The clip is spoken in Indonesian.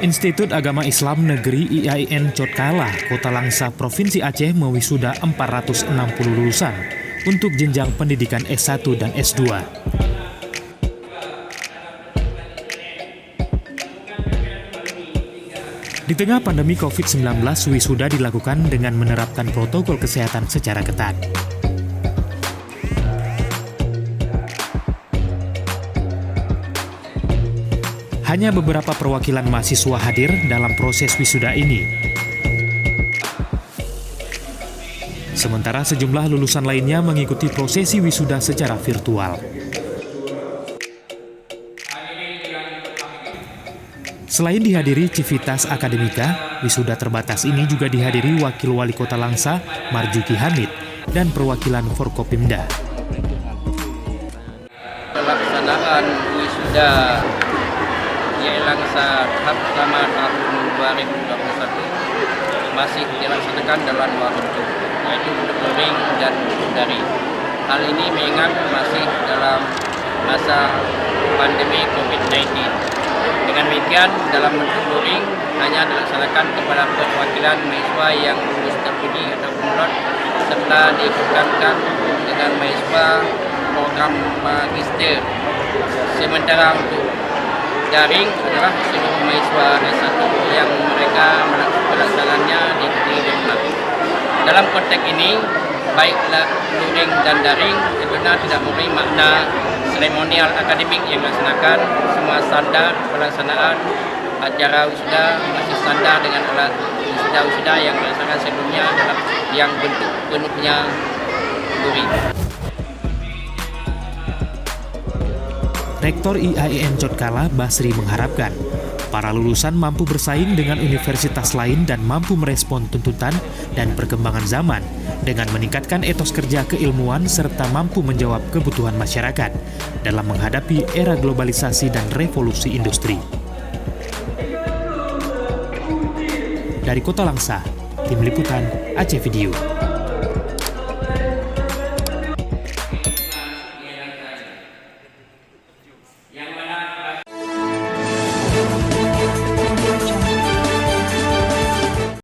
Institut Agama Islam Negeri IAIN Cotkala, Kota Langsa, Provinsi Aceh mewisuda 460 lulusan untuk jenjang pendidikan S1 dan S2. Di tengah pandemi COVID-19, wisuda dilakukan dengan menerapkan protokol kesehatan secara ketat. Hanya beberapa perwakilan mahasiswa hadir dalam proses wisuda ini. Sementara sejumlah lulusan lainnya mengikuti prosesi wisuda secara virtual. Selain dihadiri civitas akademika, wisuda terbatas ini juga dihadiri Wakil Wali Kota Langsa, Marjuki Hamid, dan perwakilan Forkopimda. Pelaksanaan wisuda Langsa tahap pertama tahun 2021 masih dilaksanakan dalam dua bentuk, yaitu bentuk daring dan bentuk daring. Hal ini mengingat masih dalam masa pandemi COVID-19. Dengan demikian, dalam bentuk daring hanya dilaksanakan kepada perwakilan mahasiswa yang lulus terpuji atau kumlot, serta diikutkan dengan mahasiswa program magister. Sementara untuk daring adalah seluruh mahasiswa S1 yang mereka melaksanakannya di rumah. Dalam konteks ini, baik luring dan daring sebenarnya tidak memberi makna seremonial akademik yang dilaksanakan. Semua standar pelaksanaan acara wisuda masih standar dengan alat wisuda yang dilaksanakan sebelumnya dalam yang bentuk penuhnya luring. Rektor IAIN Cotkala, Basri, mengharapkan para lulusan mampu bersaing dengan universitas lain dan mampu merespon tuntutan dan perkembangan zaman dengan meningkatkan etos kerja keilmuan serta mampu menjawab kebutuhan masyarakat dalam menghadapi era globalisasi dan revolusi industri. Dari Kota Langsa, Tim Liputan Aceh Video.